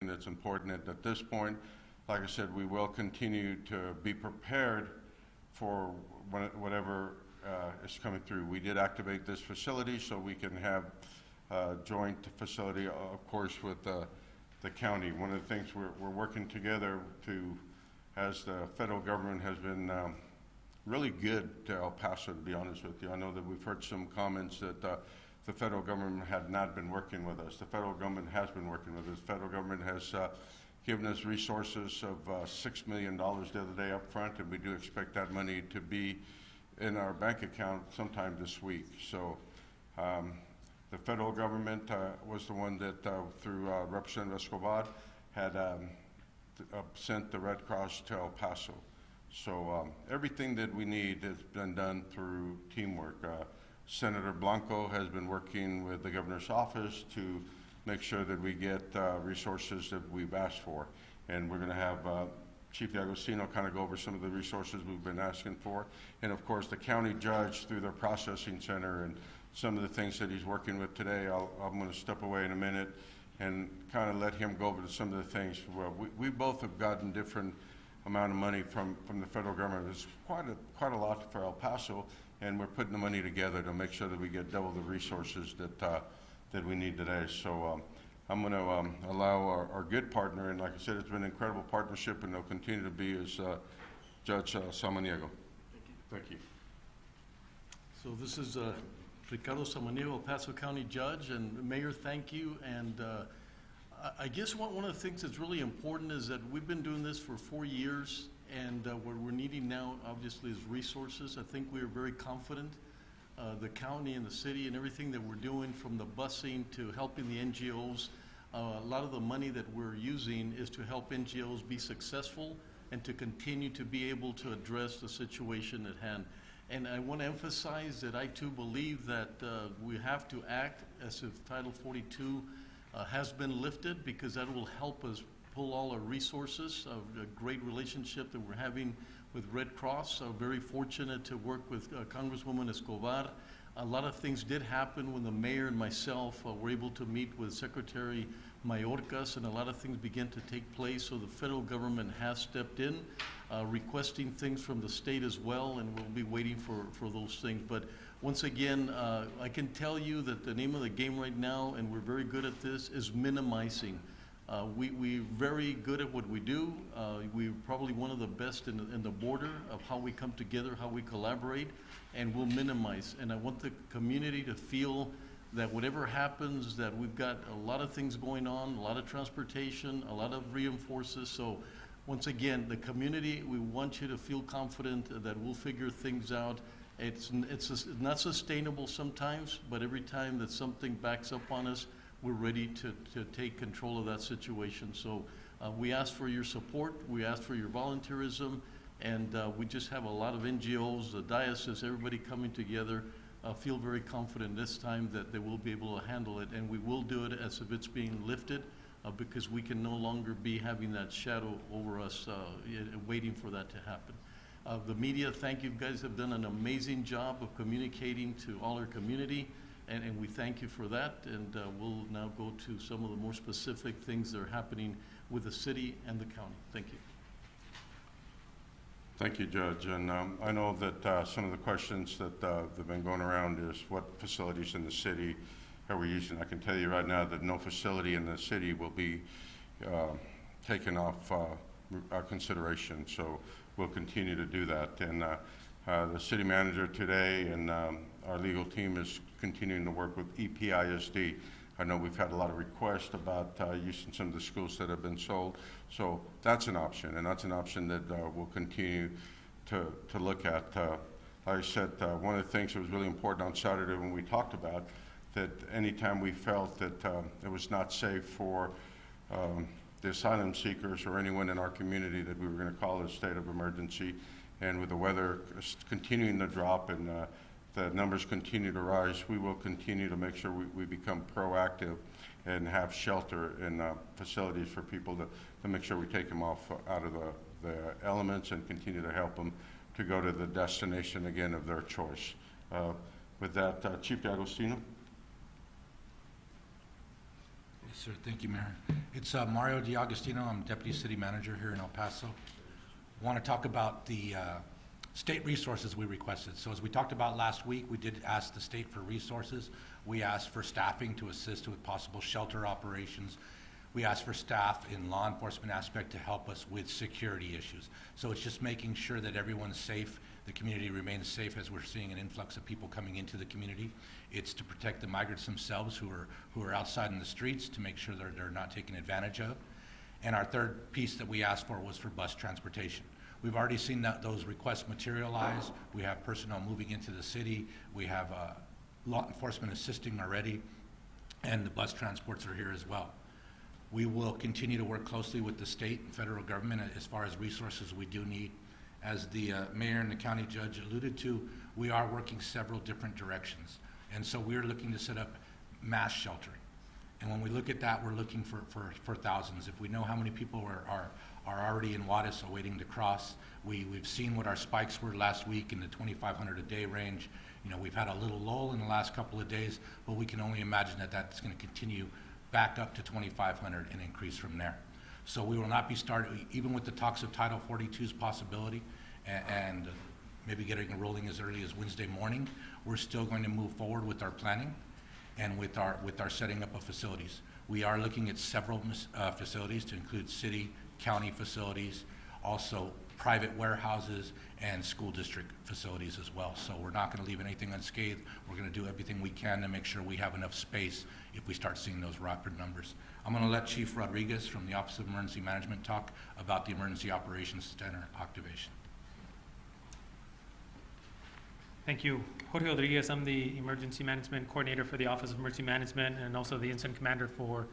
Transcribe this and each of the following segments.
that's important. And at this point, like I said, we will continue to be prepared for whatever is coming through. We did activate this facility so we can have a joint facility, of course, with the county. One of the things we're working together to, as the federal government has been really good to El Paso, to be honest with you. I know that we've heard some comments that the federal government had not been working with us. The federal government has been working with us. The federal government has given us resources of $6 million the other day up front, and we do expect that money to be in our bank account sometime this week. So the federal government was the one that, through Representative Escobar, had sent the Red Cross to El Paso. So everything that we need has been done through teamwork. Senator Blanco has been working with the governor's office to make sure that we get resources that we've asked for. And we're going to have Chief D'Agostino kind of go over some of the resources we've been asking for. And of course, the county judge through their processing center and some of the things that he's working with today. I'm going to step away in a minute and kind of let him go over to some of the things. Well, we both have gotten different amount of money from the federal government. It's quite a lot for El Paso, and we're putting the money together to make sure that we get double the resources that we need today. So I'm going to allow our good partner, and like I said, it's been an incredible partnership, and they'll continue to be, as Judge Samaniego. Thank you. So this is Ricardo Samaniego, El Paso County Judge, and Mayor, thank you. And I guess one of the things that's really important is that we've been doing this for 4 years, and what we're needing now, obviously, is resources. I think we are very confident, the county and the city and everything that we're doing, from the busing to helping the NGOs. A lot of the money that we're using is to help NGOs be successful and to continue to be able to address the situation at hand. And I want to emphasize that I too believe that we have to act as if Title 42 has been lifted, because that will help us pull all our resources of a great relationship that we're having with Red Cross. Very fortunate to work with Congresswoman Escobar. A lot of things did happen when the mayor and myself were able to meet with Secretary Mayorkas, and a lot of things began to take place. So the federal government has stepped in, requesting things from the state as well, and we'll be waiting for those things. But once again, I can tell you that the name of the game right now, and we're very good at this, is minimizing. We're very good at what we do. We're probably one of the best in the border of how we come together, how we collaborate, and we'll minimize. And I want the community to feel that whatever happens, that we've got a lot of things going on, a lot of transportation, a lot of reinforces. So once again, the community, we want you to feel confident that we'll figure things out. It's not sustainable sometimes, but every time that something backs up on us, we're ready to take control of that situation. So we ask for your support, we ask for your volunteerism, and we just have a lot of NGOs, the diocese, everybody coming together. Feel very confident this time that they will be able to handle it, and we will do it as if it's being lifted, because we can no longer be having that shadow over us, waiting for that to happen. The media, thank you. You guys have done an amazing job of communicating to all our community, and we thank you for that. And we'll now go to some of the more specific things that are happening with the city and the county. Thank you. Thank you, Judge. And I know that some of the questions that have been going around is what facilities in the city are we using. I can tell you right now that no facility in the city will be taken off our consideration. So we'll continue to do that. And the city manager today and our legal team is continuing to work with EPISD. I know we've had a lot of requests about using some of the schools that have been sold. So that's an option, and that's an option that we'll continue to look at. Like I said, one of the things that was really important on Saturday when we talked about that anytime we felt that it was not safe for the asylum seekers or anyone in our community, that we were going to call a state of emergency. And with the weather continuing to drop and the numbers continue to rise, we will continue to make sure we become proactive and have shelter in facilities for people to make sure we take them off out of the elements and continue to help them to go to the destination again of their choice. With that, Chief D'Agostino. Sir, thank you, Mayor. It's Mario D'Agostino. I'm Deputy City Manager here in El Paso. Want to talk about the state resources we requested. So as we talked about last week, we did ask the state for resources. We asked for staffing to assist with possible shelter operations. We asked for staff in law enforcement aspect to help us with security issues. So it's just making sure that everyone's safe, the community remains safe as we're seeing an influx of people coming into the community. It's to protect the migrants themselves who are outside in the streets, to make sure they're not taken advantage of. And our third piece that we asked for was for bus transportation. We've already seen those requests materialize. We have personnel moving into the city. We have law enforcement assisting already, and the bus transports are here as well. We will continue to work closely with the state and federal government as far as resources we do need. As the mayor and the county judge alluded to, we are working several different directions. And so we're looking to set up mass sheltering. And when we look at that, we're looking for thousands. If we know how many people are already in Juarez waiting to cross, we've seen what our spikes were last week in the 2,500 a day range. You know, we've had a little lull in the last couple of days, but we can only imagine that that's going to continue back up to 2,500 and increase from there. So we will not be starting, even with the talks of Title 42's possibility and maybe getting rolling as early as Wednesday morning, we're still going to move forward with our planning and with our setting up of facilities. We are looking at several facilities to include city, county facilities, also private warehouses and school district facilities as well. So we're not going to leave anything unscathed. We're going to do everything we can to make sure we have enough space if we start seeing those rapid numbers. I'm going to let Chief Rodriguez from the Office of Emergency Management talk about the Emergency Operations Center activation. Thank you. Jorge Rodriguez, I'm the Emergency Management Coordinator for the Office of Emergency Management and also the Incident Commander for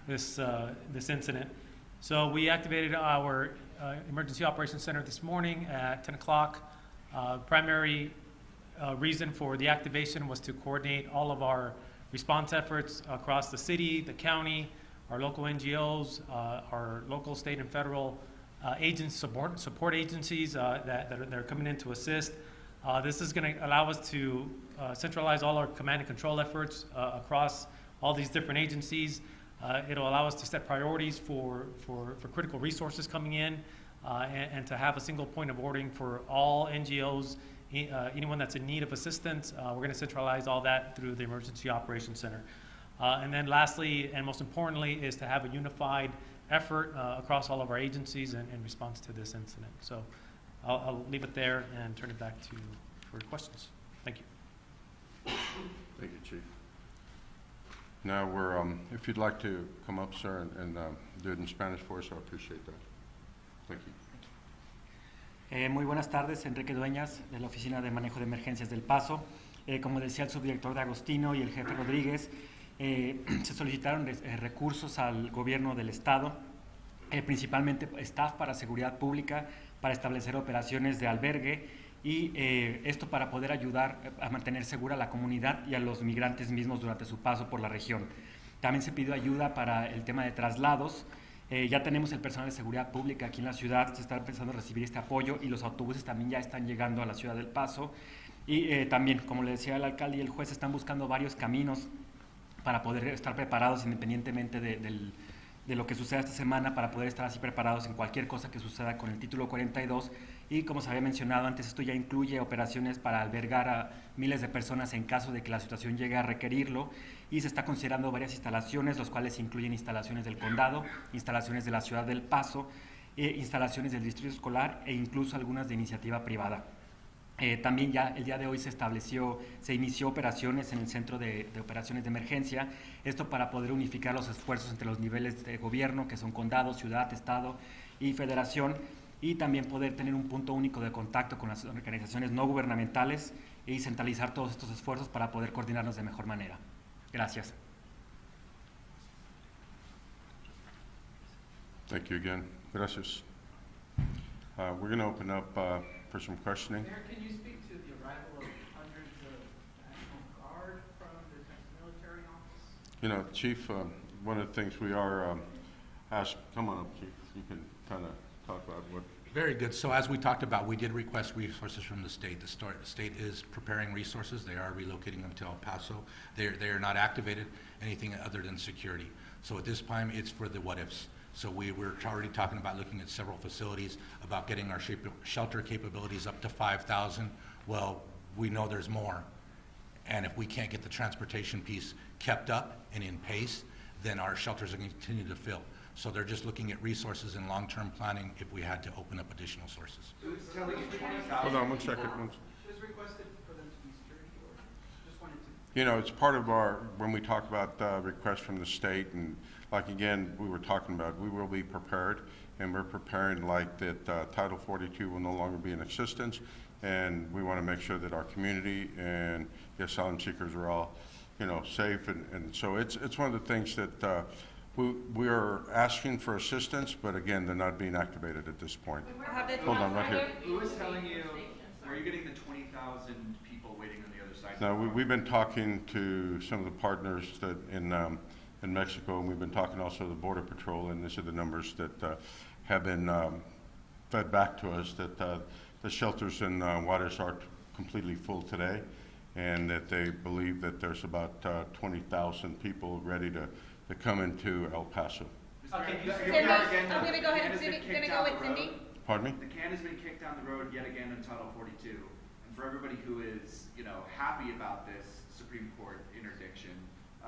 this incident. So we activated our Emergency Operations Center this morning at 10 o'clock. Primary reason for the activation was to coordinate all of our response efforts across the city, the county, our local NGOs, our local, state, and federal support agencies that are coming in to assist. This is going to allow us to centralize all our command and control efforts across all these different agencies. It'll allow us to set priorities for critical resources coming in and to have a single point of ordering for all NGOs, anyone that's in need of assistance. We're going to centralize all that through the Emergency Operations Center. And then lastly, and most importantly, is to have a unified effort across all of our agencies in response to this incident. So I'll leave it there and turn it back to you for questions. Thank you. Thank you, Chief. Now we're, if you'd like to come up, sir, and do it in Spanish for us, I appreciate that. Thank you. Muy buenas tardes, Enrique Dueñas, de la Oficina de Manejo de Emergencias del Paso. Como decía el subdirector de Agostino y el jefe Rodríguez, se solicitaron recursos al gobierno del Estado, principalmente staff para seguridad pública, para establecer operaciones de albergue y esto para poder ayudar a mantener segura la comunidad y a los migrantes mismos durante su paso por la región. También se pidió ayuda para el tema de traslados. Ya tenemos el personal de seguridad pública aquí en la ciudad, se está empezando a recibir este apoyo y los autobuses también ya están llegando a la ciudad del Paso. Y también, como le decía el alcalde y el juez, están buscando varios caminos para poder estar preparados independientemente de lo que suceda esta semana, para poder estar así preparados en cualquier cosa que suceda con el título 42. Y como se había mencionado antes, esto ya incluye operaciones para albergar a miles de personas en caso de que la situación llegue a requerirlo, y se está considerando varias instalaciones, los cuales incluyen instalaciones del condado, instalaciones de la ciudad del Paso, instalaciones del distrito escolar e incluso algunas de iniciativa privada. También ya el día de hoy se inició operaciones en el Centro de Operaciones de Emergencia, esto para poder unificar los esfuerzos entre los niveles de gobierno, que son condado, ciudad, estado y federación, y también poder tener un punto único de contacto con las organizaciones no gubernamentales y centralizar todos estos esfuerzos para poder coordinarnos de mejor manera. Gracias. Thank you again. Gracias. We're going to open up for some questioning. Mayor, can you speak to the arrival of hundreds of National Guard from the Texas Military Office? You know, Chief, one of the things we are asked, come on up, Chief, you can kind of talk about what. Very good. So as we talked about, we did request resources from the state. The state is preparing resources. They are relocating them to El Paso. They are not activated anything other than security. So at this time, it's for the what-ifs. So we're already talking about looking at several facilities, about getting our shelter capabilities up to 5,000. Well, we know there's more. And if we can't get the transportation piece kept up and in pace, then our shelters are going to continue to fill. So they're just looking at resources and long-term planning if we had to open up additional sources. So it's telling you Hold 20,000. on one second. Was requested for them to be security or just wanted to? You know, it's part of our, when we talk about requests from the state, and like again, we were talking about, we will be prepared, and we're preparing like that Title 42 will no longer be in existence, and we want to make sure that our community and the asylum seekers are all, you know, safe, and so it's one of the things that we are asking for assistance, but again, they're not being activated at this point. Hold on, right here. Who is telling you, where are you getting the 20,000 people waiting on the other side? Now, we've been talking to some of the partners that in Mexico, and we've been talking also to the Border Patrol, and these are the numbers that have been fed back to us, that the shelters in Juarez are completely full today, and that they believe that there's about 20,000 people ready to come into El Paso. Okay, Cindy, I'm gonna go ahead and go with Cindy. Pardon me? The can has been kicked down the road yet again in Title 42. And for everybody who is, you know, happy about this Supreme Court interdiction,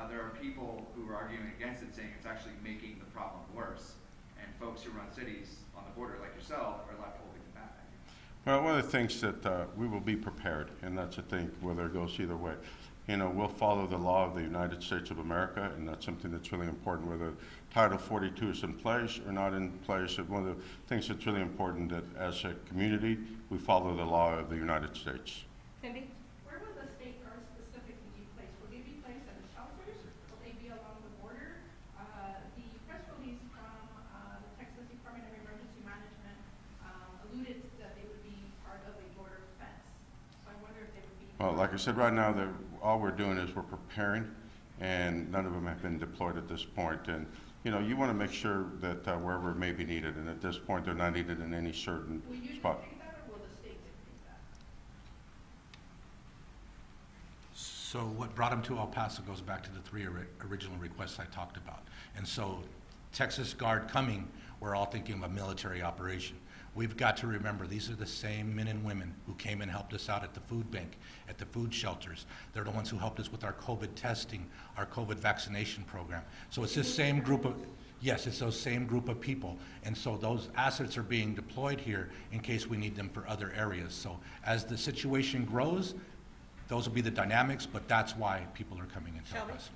there are people who are arguing against it, saying it's actually making the problem worse. And folks who run cities on the border, like yourself, are left holding the bag. Well, one of the things that we will be prepared, and that's a thing, whether it goes either way. You know, we'll follow the law of the United States of America, and that's something that's really important, whether Title 42 is in place or not in place. One of the things that's really important that as a community, we follow the law of the United States. Cindy? Where will the state guards specifically be placed? Will they be placed at the shelters? Will they be along the border? The press release from the Texas Department of Emergency Management alluded that they would be part of a border fence. So I wonder if they would be. Well, like I said, right now, all we're doing is we're preparing, and none of them have been deployed at this point. And, you know, you want to make sure that wherever it may be needed, and at this point, they're not needed in any certain Will you spot. dictate that, or will the state dictate that? So what brought them to El Paso goes back to the three original requests I talked about. And so Texas Guard coming, we're all thinking of a military operation. We've got to remember, these are the same men and women who came and helped us out at the food bank, at the food shelters. They're the ones who helped us with our COVID testing, our COVID vaccination program. So it's this same group of, yes, it's those same group of people. And so those assets are being deployed here in case we need them for other areas. So as the situation grows, those will be the dynamics, but that's why people are coming into El Shelby? Paso.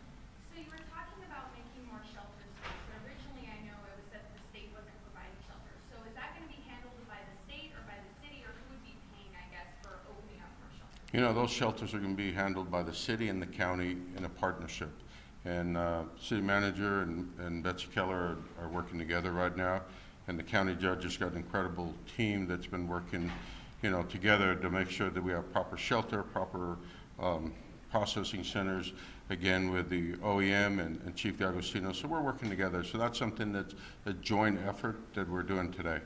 So you were talking about making more shelter space, but originally I know it was that the state wasn't providing shelter. So is that going to be handled by the state or by the city, or who would be paying, I guess, for opening up more shelters? You know, those shelters are going to be handled by the city and the county in a partnership. And city manager and Betsy Keller are working together right now. And the county judge has got an incredible team that's been working, you know, together to make sure that we have proper shelter, proper processing centers, again, with the OEM and Chief D'Agostino. So we're working together. So that's something that's a joint effort that we're doing today.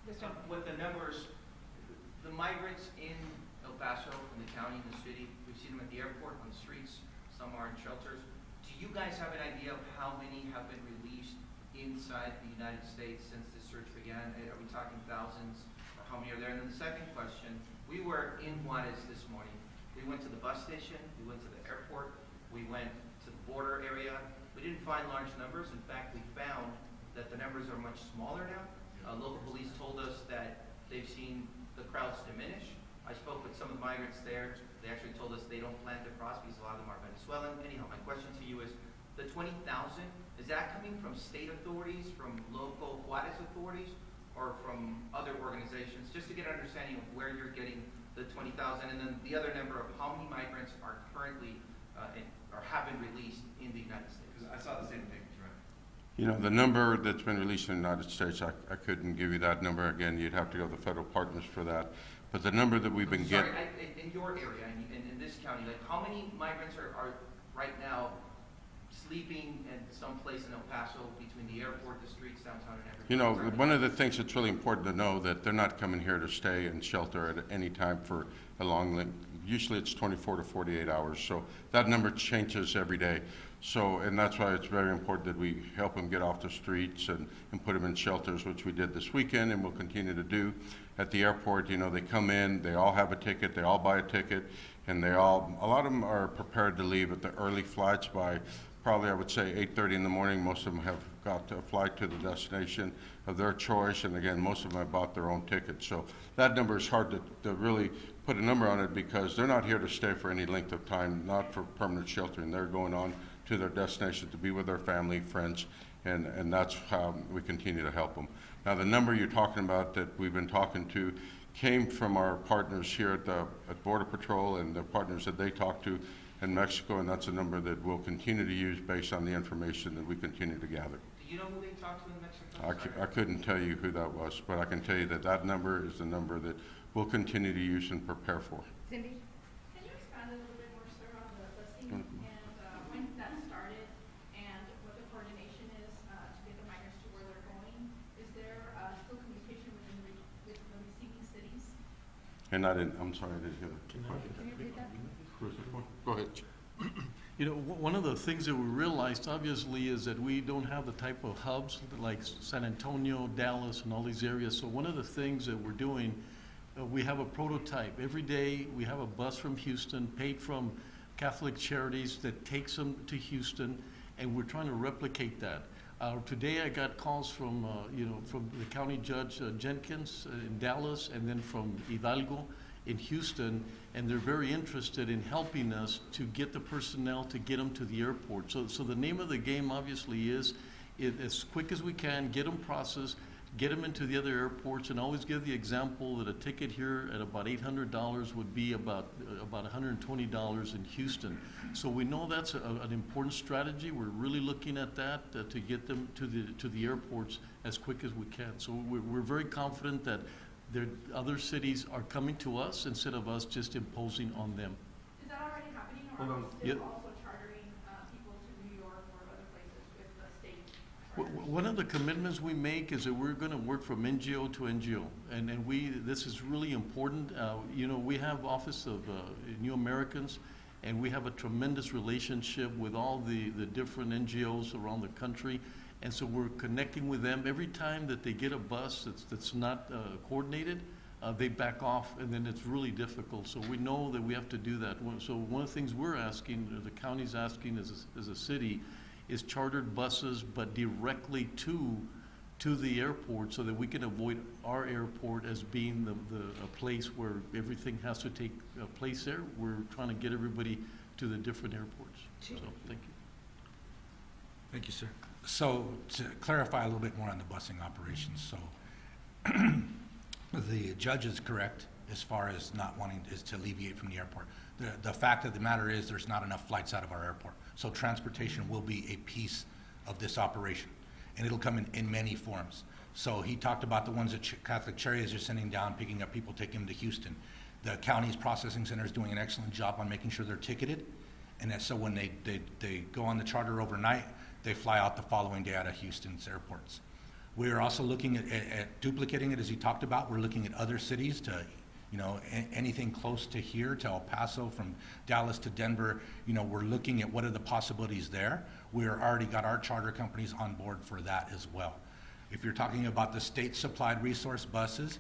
With the numbers, the migrants in El Paso, in the county, in the city, we've seen them at the airport, on the streets, some are in shelters. Do you guys have an idea of how many have been released inside the United States since this search began? Are we talking thousands, or how many are there? And then the second question, we were in Juarez this morning. We went to the bus station, we went to the airport, we went to the border area. We didn't find large numbers. In fact, we found that the numbers are much smaller now. Local police told us that they've seen the crowds diminish. I spoke with some of the migrants there. They actually told us they don't plan to cross because a lot of them are Venezuelan. Anyhow, my question to you is, the 20,000, is that coming from state authorities, from local Juarez authorities, or from other organizations? Just to get an understanding of where you're getting the 20,000, and then the other number of how many migrants are currently or have been released in the United States. Because I saw the same thing, right? You know, the number that's been released in the United States, I couldn't give you that number. Again, you'd have to go to the federal partners for that. But the number that we've been getting... In your area, in this county, like how many migrants are right now sleeping in some place in El Paso between the airport, the streets, downtown, and everything? You know, one of the things that's really important to know that they're not coming here to stay and shelter at any time for a long length. Usually it's 24 to 48 hours. So that number changes every day. So, and that's why it's very important that we help them get off the streets and put them in shelters, which we did this weekend and will continue to do. At the airport, you know, they come in, they all have a ticket, they all buy a ticket, and a lot of them are prepared to leave at the early flights by probably, I would say, 8:30 in the morning. Most of them have got a flight to the destination of their choice, and again, most of them have bought their own tickets. So that number is hard to really put a number on it because they're not here to stay for any length of time, not for permanent sheltering. They're going on to their destination to be with their family, friends, and that's how we continue to help them. Now, the number you're talking about that we've been talking to came from our partners here at Border Patrol and the partners that they talk to in Mexico, and that's a number that we'll continue to use based on the information that we continue to gather. Do you know who they talked to in Mexico? I couldn't tell you who that was, but I can tell you that that number is the number that we'll continue to use and prepare for. Cindy? Can you expand a little bit more, sir, on the busing and when that started and what the coordination is to get the migrants to where they're going? Is there still communication with the receiving cities? And I'm sorry, I didn't hear that. Can you repeat that? Go ahead. You know, one of the things that we realized, obviously, is that we don't have the type of hubs like San Antonio, Dallas, and all these areas. So one of the things that we're doing, we have a prototype. Every day, we have a bus from Houston, paid from Catholic Charities, that takes them to Houston, and we're trying to replicate that. Today, I got calls from, from the county judge Jenkins in Dallas, and then from Hidalgo in Houston, and they're very interested in helping us to get the personnel to get them to the airport. So the name of the game obviously is, as quick as we can, get them processed, get them into the other airports, and always give the example that a ticket here at about $800 would be about $120 in Houston. So we know that's an important strategy. We're really looking at that to get them to the airports as quick as we can. So we're very confident that other cities are coming to us instead of us just imposing on them. Is that already happening, or are we still also chartering people to New York or other places with the state charters? One of the commitments we make is that we're going to work from NGO to NGO, and this is really important. We have Office of New Americans, and we have a tremendous relationship with all the different NGOs around the country. And so we're connecting with them. Every time that they get a bus that's not coordinated, they back off, and then it's really difficult. So we know that we have to do that. So one of the things we're asking, or the county's asking as a city, is chartered buses, but directly to the airport, so that we can avoid our airport as being a place where everything has to take place there. We're trying to get everybody to the different airports. So thank you. Thank you, sir. So to clarify a little bit more on the busing operations, so the judge is correct as far as not wanting to alleviate from the airport. The fact of the matter is there's not enough flights out of our airport. So transportation will be a piece of this operation, and it'll come in many forms. So he talked about the ones that Catholic Charities are sending down, picking up people, taking them to Houston. The county's processing center is doing an excellent job on making sure they're ticketed, and so when they go on the charter overnight, they fly out the following day out of Houston's airports. We are also looking at duplicating it, as he talked about. We're looking at other cities to, anything close to here, to El Paso, from Dallas to Denver. We're looking at what are the possibilities there. We're already got our charter companies on board for that as well. If you're talking about the state-supplied resource buses,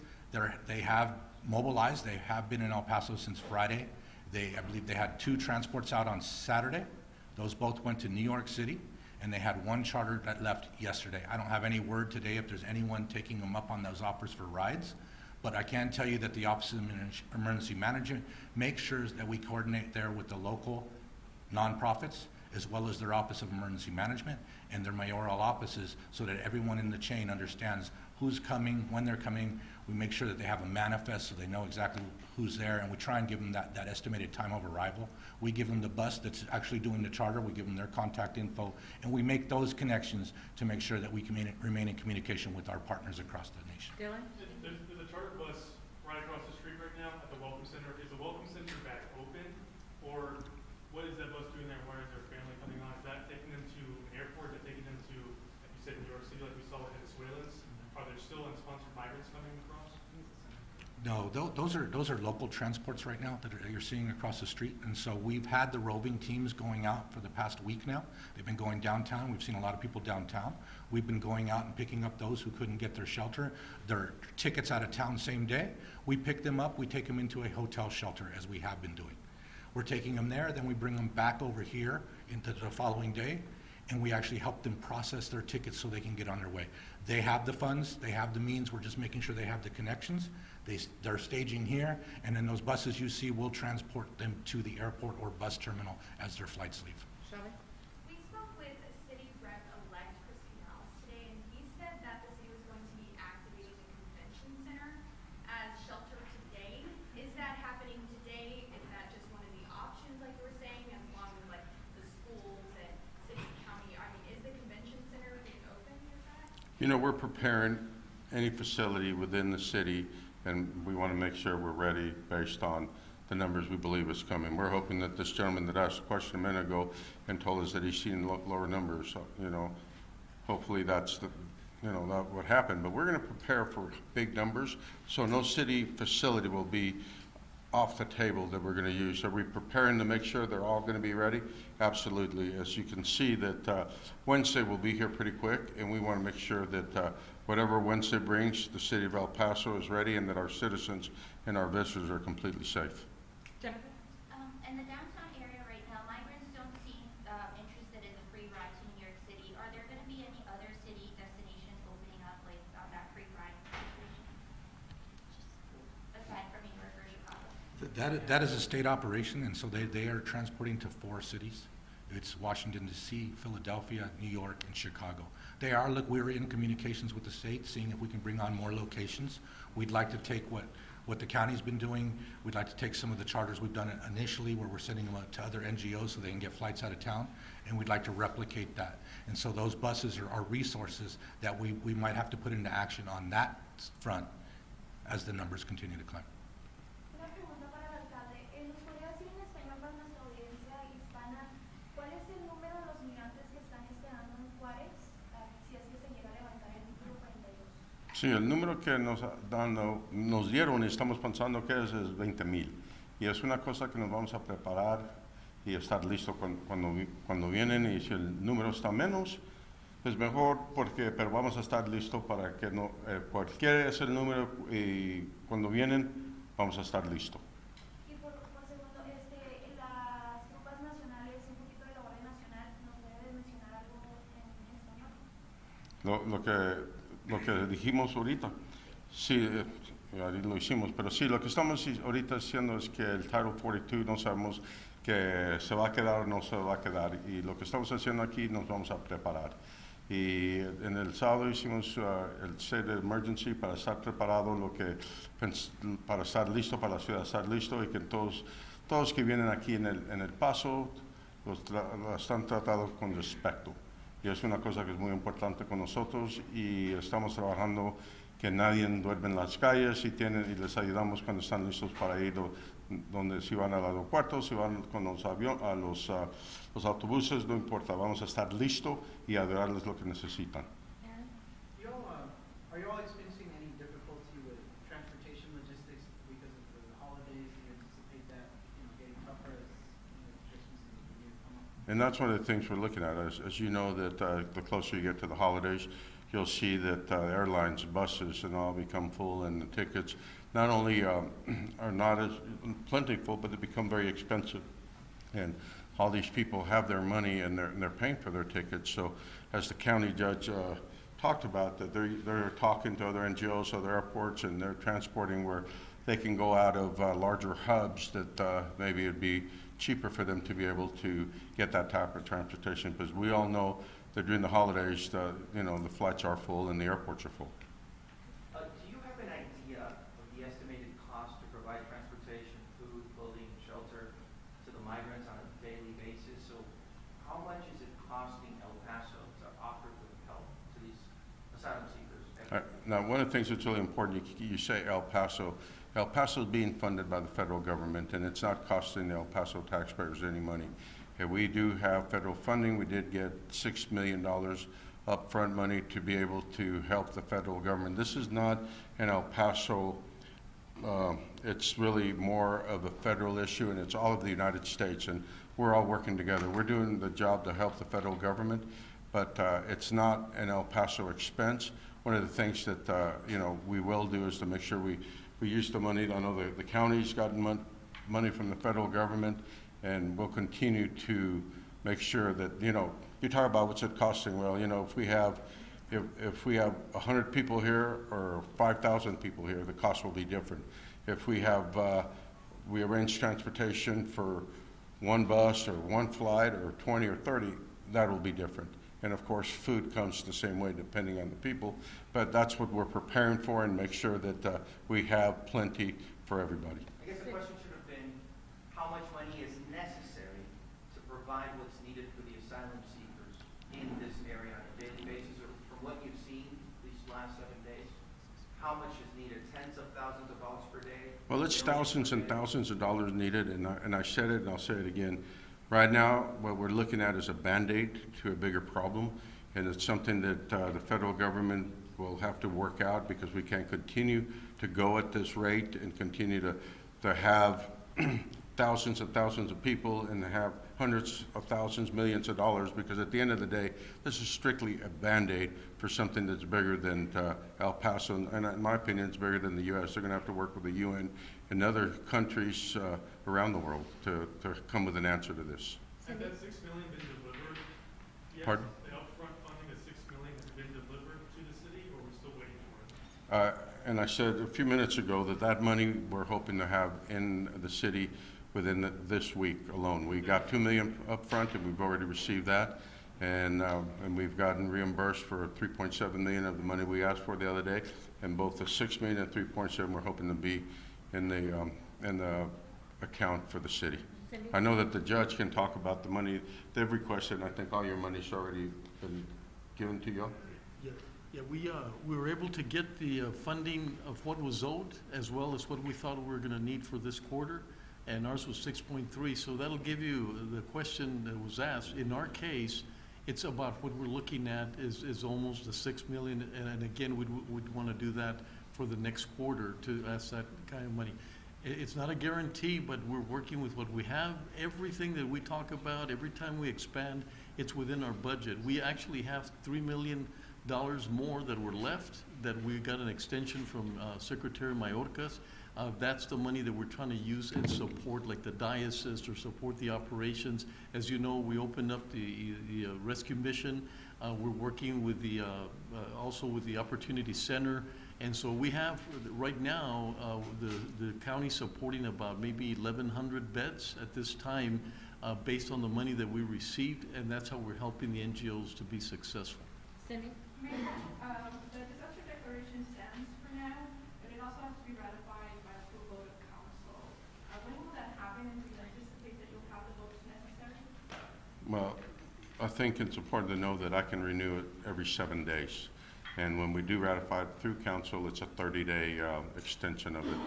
they have mobilized. They have been in El Paso since Friday. I believe they had 2 transports out on Saturday. Those both went to New York City, and they had 1 charter that left yesterday. I don't have any word today if there's anyone taking them up on those offers for rides, but I can tell you that the Office of Emergency Management makes sure that we coordinate there with the local nonprofits, as well as their Office of Emergency Management and their mayoral offices, so that everyone in the chain understands who's coming, when they're coming. We make sure that they have a manifest so they know exactly who's there, and we try and give them that estimated time of arrival. We give them the bus that's actually doing the charter, we give them their contact info, and we make those connections to make sure that we can remain in communication with our partners across the nation. Dylan? There's a charter bus right across the street right now at the Welcome Center. Is the Welcome Center back open, or what is that bus doing there? Where is their family coming on? Is that taking them to an airport? Is that taking them to, like you said, New York City, like we saw with Venezuelans? Are there still unsponsored migrants coming across? No, those are local transports right now that you're seeing across the street. And so we've had the roving teams going out for the past week now. They've been going downtown. We've seen a lot of people downtown. We've been going out and picking up those who couldn't get their shelter, their tickets out of town same day. We pick them up, we take them into a hotel shelter, as we have been doing. We're taking them there, then we bring them back over here into the following day, and we actually help them process their tickets so they can get on their way. They have the funds, they have the means, we're just making sure they have the connections. They're staging here, and then those buses you see will transport them to the airport or bus terminal as their flights leave. Shelby? We spoke with City Rep-elect Christine House today, and he said that the city was going to be activating the convention center as shelter today. Is that happening today? Is that just one of the options, like you were saying, as long as like the schools and city, county? I mean, is the convention center being open with that? You know, we're preparing any facility within the city, and we want to make sure we're ready based on the numbers we believe is coming. We're hoping that this gentleman that asked a question a minute ago and told us that he's seen lower numbers, so, you know, hopefully that's the, you know, that what happened. But we're going to prepare for big numbers, so no city facility will be off the table that we're going to use. Are we preparing to make sure they're all going to be ready? Absolutely. As you can see, that Wednesday will be here pretty quick, and we want to make sure that whatever Wednesday brings, the city of El Paso is ready, and that our citizens and our visitors are completely safe. Jennifer? In the downtown area right now, migrants don't seem interested in the free ride to New York City. Are there going to be any other city destinations opening up, like that free ride situation? Aside from New York or Chicago? That is a state operation, and so they are transporting to 4 cities. It's Washington, D.C., Philadelphia, New York, and Chicago. We're in communications with the state, seeing if we can bring on more locations. We'd like to take what the county's been doing. We'd like to take some of the charters we've done initially, where we're sending them out to other NGOs so they can get flights out of town, and we'd like to replicate that. And so those buses are resources that we might have to put into action on that front as the numbers continue to climb. Una pregunta para el alcalde. ¿Nos podría decir en español para nuestra audiencia hispana cuál es el número de los migrantes que están esperando en Juárez si es que se llega a levantar el título 42? Sí, el número que nos dieron y estamos pensando que es 20,000. Y es una cosa que nos vamos a preparar y estar listo cuando vienen, y si el número está menos, es mejor, pero vamos a estar listos para que no, cualquier es el número, y cuando vienen vamos a estar listos. Y por segundo, las tropas nacionales, un poquito de la Guardia Nacional, ¿nos puede mencionar algo en español? Lo que dijimos ahorita, sí, ahí lo hicimos, pero sí, lo que estamos ahorita haciendo es que el Title 42 no sabemos que se va a quedar o no se va a quedar, y lo que estamos haciendo aquí nos vamos a preparar. Y en el sábado hicimos el state of emergency para estar preparado, para estar listo, para la ciudad estar listo, y que todos que vienen aquí en el Paso los están tratados con respeto. Y es una cosa que es muy importante con nosotros, y estamos trabajando que nadie duerme en las calles, y les ayudamos cuando están listos para ir donde, si van al aeropuerto, si van con los los autobuses, no importa, vamos a estar listos y a darles lo que necesitan. Are you all experiencing any difficulty with transportation logistics because of the holidays? Do you anticipate that getting tougher as Christmas and New Year come up? And that's one of the things we're looking at. As you know, that the closer you get to the holidays, you'll see that airlines, buses, and all become full, and the tickets not only are not as plentiful, but they become very expensive. And all these people have their money, and they're paying for their tickets. So, as the county judge talked about, that they're talking to other NGOs, other airports, and they're transporting where they can go out of larger hubs that maybe it'd be cheaper for them to be able to get that type of transportation, because we all know that during the holidays, the flights are full and the airports are full. Do you have an idea of the estimated cost to provide transportation, food, clothing, shelter to the migrants on a daily basis? So how much is it costing El Paso to offer the help to these asylum seekers? Now, one of the things that's really important, you say El Paso. El Paso is being funded by the federal government, and it's not costing the El Paso taxpayers any money. We do have federal funding. We did get $6 million upfront money to be able to help the federal government. This is not an El Paso it's really more of a federal issue, and it's all of the United States, and we're all working together. We're doing the job to help the federal government, but it's not an El Paso expense. One of the things that we will do is to make sure we use the money. I know the county's gotten money from the federal government, and we'll continue to make sure that, you talk about what's it costing. Well, if we have 100 people here or 5,000 people here, the cost will be different. If we arrange transportation for one bus or one flight or 20 or 30, that will be different. And of course, food comes the same way depending on the people. But that's what we're preparing for, and make sure that we have plenty for everybody. I guess the question should have been, how much money is necessary to provide what's needed for the asylum seekers in this area on a daily basis, or from what you've seen these last 7 days? How much is needed? Tens of thousands of dollars per day? Well, it's thousands and thousands of dollars needed, and I said it, and I'll say it again. Right now, what we're looking at is a Band-Aid to a bigger problem, and it's something that the federal government will have to work out, because we can't continue to go at this rate and continue to have thousands and thousands of people and have hundreds of thousands, millions of dollars, because at the end of the day, this is strictly a Band-Aid for something that's bigger than El Paso, and in my opinion, it's bigger than the U.S. They're going to have to work with the UN and other countries around the world to come with an answer to this. Has that $6 million been delivered yet? Pardon? The upfront funding of $6 million has been delivered to the city, or we're still waiting for it? And I said a few minutes ago that money we're hoping to have in the city within this week alone. We got $2 million up front, and we've already received that, and we've gotten reimbursed for $3.7 million of the money we asked for the other day, and both the $6 million and $3.7 we're hoping to be in the account for the city. I know that the judge can talk about the money they've requested, and I think all your money's already been given to you. Yeah, we were able to get the funding of what was owed, as well as what we thought we were going to need for this quarter, and ours was 6.3. So that'll give you the question that was asked. In our case, it's about what we're looking at is almost the 6 million, and again, we'd want to do that for the next quarter to ask that kind of money. It's not a guarantee, but we're working with what we have. Everything that we talk about, every time we expand, it's within our budget. We actually have $3 million more that were left, that we got an extension from Secretary Mayorkas. That's the money that we're trying to use and support, like the diocese, or support the operations. As you know, we opened up the rescue mission. We're working with also with the Opportunity Center. And so we have, right now, the county supporting about maybe 1,100 beds at this time, based on the money that we received, and that's how we're helping the NGOs to be successful. Cindy? The disaster declaration stands for now, but it also has to be ratified by a full vote of council. When will that happen, and do you anticipate that you'll have the votes necessary? Well, I think it's important to know that I can renew it every 7 days. And when we do ratify it through council, it's a 30-day extension of it.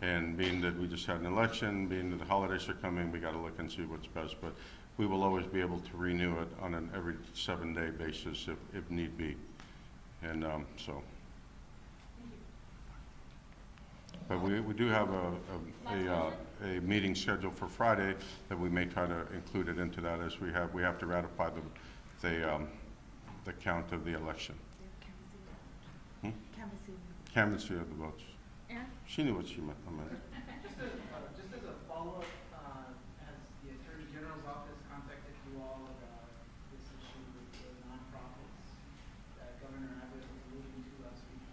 And being that we just had an election, being that the holidays are coming, we got to look and see what's best. But we will always be able to renew it on an every 7-day basis if need be. And so. But we do have a meeting scheduled for Friday that we may try to include it into that, as we have to ratify the count of the election. Canvassing of the votes. Aaron? She knew what she meant. Just as a follow-up, has the Attorney General's office contacted you all about this issue with the nonprofits that Governor Abbott was alluding to last week?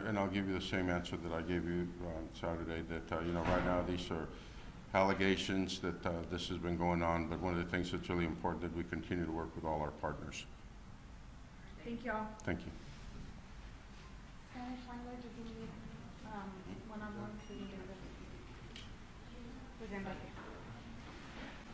And I'll give you the same answer that I gave you on Saturday, that right now these are allegations that this has been going on, but one of the things that's really important that we continue to work with all our partners. Thank you all. Thank you. Spanish language, if you need